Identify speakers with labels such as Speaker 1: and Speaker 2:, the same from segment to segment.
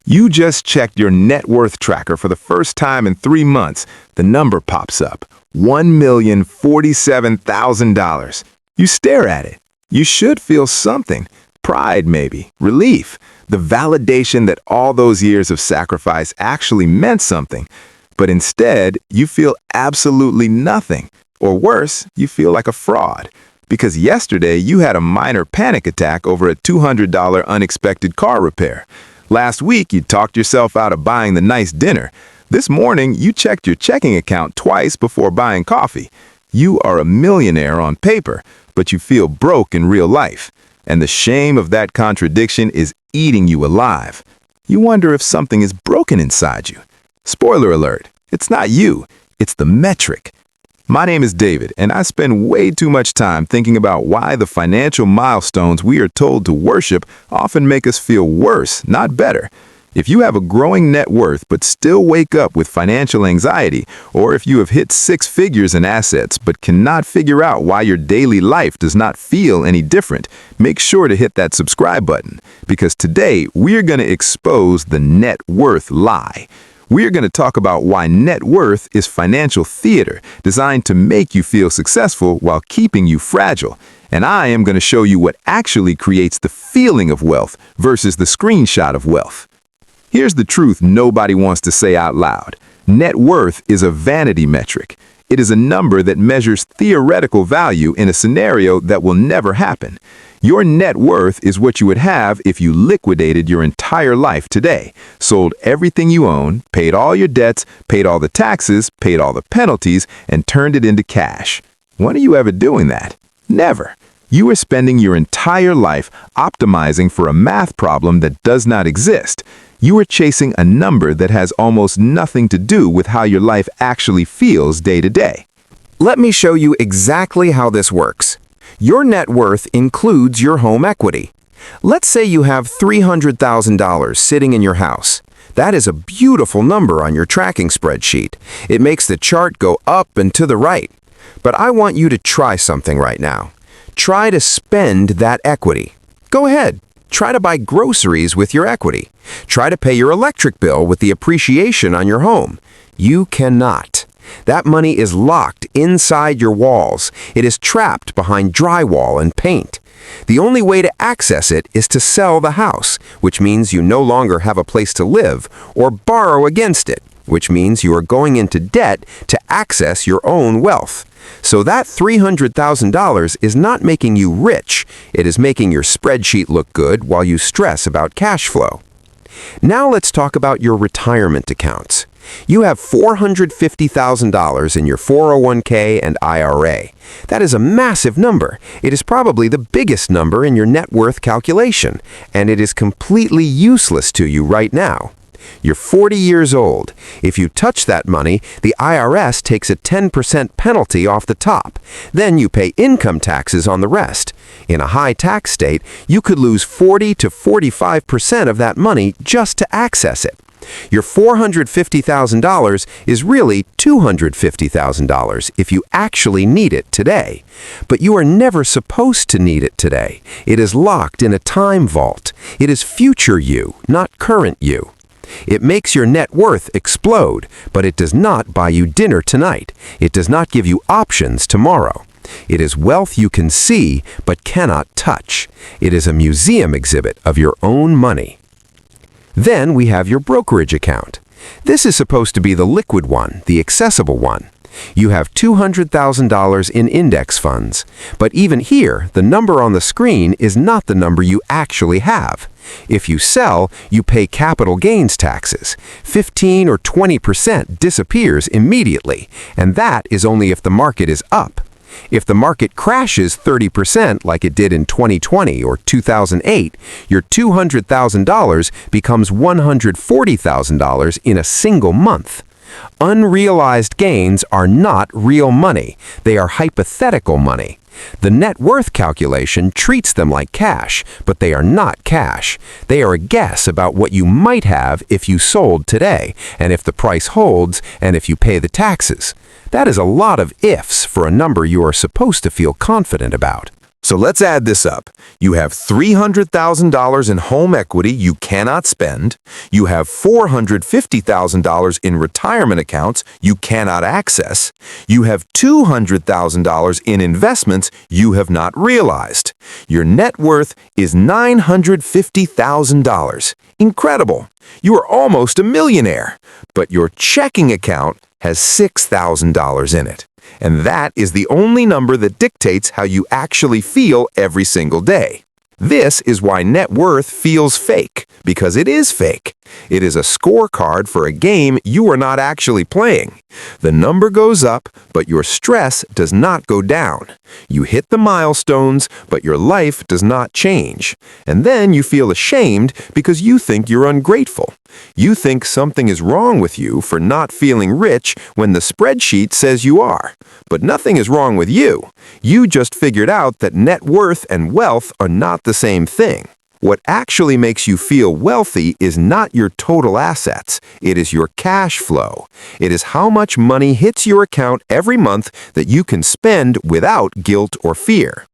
Speaker 1: You just checked your net worth tracker for the first time in 3 months. The number pops up, $1,047,000. You stare at it. You should feel something. Pride, maybe. Relief. The validation that all those years of sacrifice actually meant something. But instead, you feel absolutely nothing. Or worse, you feel like a fraud. Because yesterday, you had a minor panic attack over a $200 unexpected car repair. Last week, you talked yourself out of buying the nice dinner. This morning, you checked your checking account twice before buying coffee. You are a millionaire on paper, but you feel broke in real life. And the shame of that contradiction is eating you alive. You wonder if something is broken inside you. Spoiler alert, it's not you, it's the metric. My name is David, and I spend way too much time thinking about why the financial milestones we are told to worship often make us feel worse, not better. If you have a growing net worth but still wake up with financial anxiety, or if you have hit 6 figures in assets but cannot figure out why your daily life does not feel any different, make sure to hit that subscribe button, because today we're going to expose the net worth lie. We're going to talk about why net worth is financial theater designed to make you feel successful while keeping you fragile. And I am going to show you what actually creates the feeling of wealth versus the screenshot of wealth. Here's the truth nobody wants to say out loud. Net worth is a vanity metric. It is a number that measures theoretical value in a scenario that will never happen. Your net worth is what you would have if you liquidated your entire life today, sold everything you own, paid all your debts, paid all the taxes, paid all the penalties, and turned it into cash. When are you ever doing that? Never. You are spending your entire life optimizing for a math problem that does not exist. You are chasing a number that has almost nothing to do with how your life actually feels day to day.
Speaker 2: Let me show you exactly how this works. Your net worth includes your home equity. Let's say you have $300,000 sitting in your house. That is a beautiful number on your tracking spreadsheet. It makes the chart go up and to the right. But I want you to try something right now. Try to spend that equity. Go ahead. Try to buy groceries with your equity. Try to pay your electric bill with the appreciation on your home. You cannot. That money is locked inside your walls. It is trapped behind drywall and paint. The only way to access it is to sell the house, which means you no longer have a place to live, or borrow against it, which means you are going into debt to access your own wealth. So that $300,000 is not making you rich. It is making your spreadsheet look good while you stress about cash flow. Now let's talk about your retirement accounts. You have $450,000 in your 401k and IRA. That is a massive number. It is probably the biggest number in your net worth calculation, and it is completely useless to you right now. You're 40 years old. If you touch that money, the IRS takes a 10% penalty off the top. Then you pay income taxes on the rest. In a high tax state, you could lose 40 to 45% of that money just to access it. Your $450,000 is really $250,000 if you actually need it today. But you are never supposed to need it today. It is locked in a time vault. It is future you, not current you. It makes your net worth explode, but it does not buy you dinner tonight. It does not give you options tomorrow. It is wealth you can see but cannot touch. It is a museum exhibit of your own money. Then we have your brokerage account. This is supposed to be the liquid one, the accessible one. You have $200,000 in index funds. But even here, the number on the screen is not the number you actually have. If you sell, you pay capital gains taxes. 15 or 20% disappears immediately, and that is only if the market is up. If the market crashes 30% like it did in 2020 or 2008, your $200,000 becomes $140,000 in a single month. Unrealized gains are not real money. They are hypothetical money. The net worth calculation treats them like cash, but they are not cash. They are a guess about what you might have if you sold today, and if the price holds, and if you pay the taxes. That is a lot of ifs for a number you are supposed to feel confident about. So let's add this up. You have $300,000 in home equity you cannot spend. You have $450,000 in retirement accounts you cannot access. You have $200,000 in investments you have not realized. Your net worth is $950,000. Incredible! You are almost a millionaire, but your checking account has $6,000 in it. And that is the only number that dictates how you actually feel every single day. This is why net worth feels fake, because it is fake. It is a scorecard for a game you are not actually playing. The number goes up, but your stress does not go down. You hit the milestones, but your life does not change. And then you feel ashamed because you think you're ungrateful. You think something is wrong with you for not feeling rich when the spreadsheet says you are. But nothing is wrong with you. You just figured out that net worth and wealth are not the same thing. What actually makes you feel wealthy is not your total assets. It is your cash flow. It is how much money hits your account every month that you can spend without guilt or fear.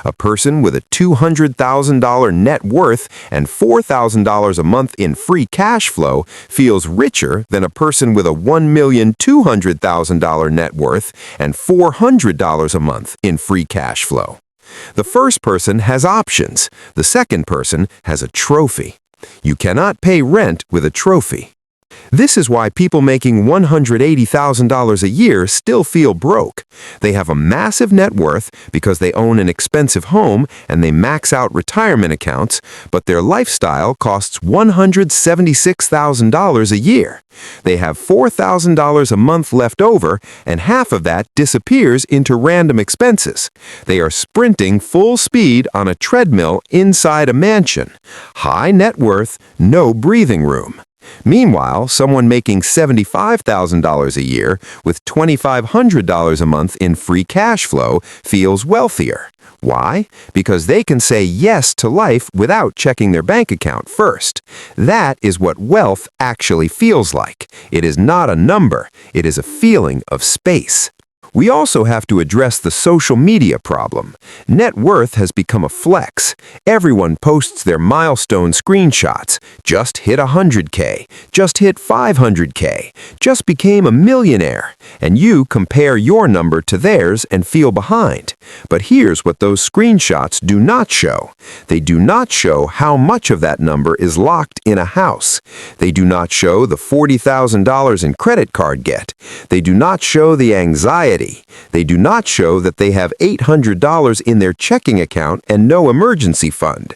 Speaker 2: A person with a $200,000 net worth and $4,000 a month in free cash flow feels richer than a person with a $1,200,000 net worth and $400 a month in free cash flow. The first person has options. The second person has a trophy. You cannot pay rent with a trophy. This is why people making $180,000 a year still feel broke. They have a massive net worth because they own an expensive home and they max out retirement accounts, but their lifestyle costs $176,000 a year. They have $4,000 a month left over, and half of that disappears into random expenses. They are sprinting full speed on a treadmill inside a mansion. High net worth, no breathing room. Meanwhile, someone making $75,000 a year with $2,500 a month in free cash flow feels wealthier. Why? Because they can say yes to life without checking their bank account first. That is what wealth actually feels like. It is not a number. It is a feeling of space. We also have to address the social media problem. Net worth has become a flex. Everyone posts their milestone screenshots. Just hit 100K. Just hit 500K. Just became a millionaire. And you compare your number to theirs and feel behind. But here's what those screenshots do not show. They do not show how much of that number is locked in a house. They do not show the $40,000 in credit card debt. They do not show the anxiety. They do not show that they have $800 in their checking account and no emergency fund.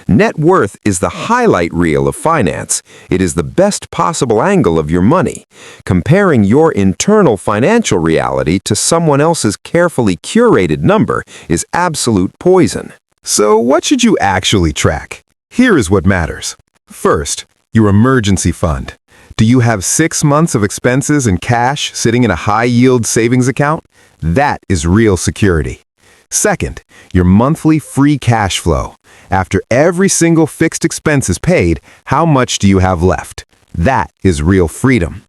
Speaker 2: Net worth is the highlight reel of finance. It is the best possible angle of your money. Comparing your internal financial reality to someone else's carefully curated number is absolute poison.
Speaker 1: So what should you actually track? Here is what matters. First, your emergency fund. Do you have 6 months of expenses in cash sitting in a high-yield savings account? That is real security. Second, your monthly free cash flow. After every single fixed expense is paid, how much do you have left? That is real freedom.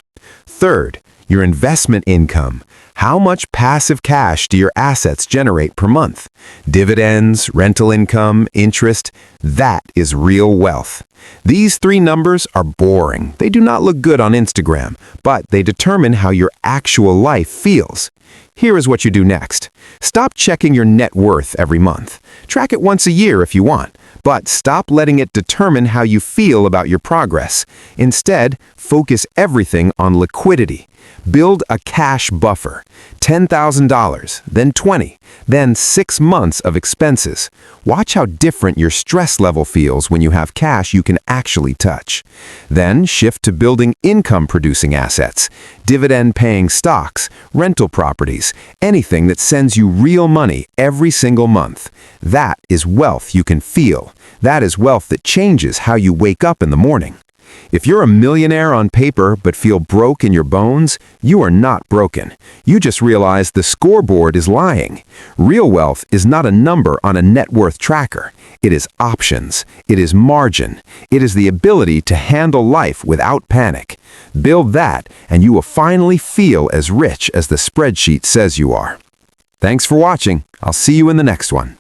Speaker 1: Third, your investment income. How much passive cash do your assets generate per month? Dividends, rental income, interest, that is real wealth. These 3 numbers are boring. They do not look good on Instagram, but they determine how your actual life feels. Here is what you do next. Stop checking your net worth every month. Track it once a year if you want, but stop letting it determine how you feel about your progress. Instead, focus everything on liquidity. Build a cash buffer. $10,000, then $20,000, then 6 months of expenses. Watch how different your stress level feels when you have cash you can actually touch. Then shift to building income-producing assets, dividend-paying stocks, rental properties, anything that sends you real money every single month. That is wealth you can feel. That is wealth that changes how you wake up in the morning. If you're a millionaire on paper but feel broke in your bones, you are not broken. You just realize the scoreboard is lying. Real wealth is not a number on a net worth tracker. It is options. It is margin. It is the ability to handle life without panic. Build that, and you will finally feel as rich as the spreadsheet says you are. Thanks for watching. I'll see you in the next one.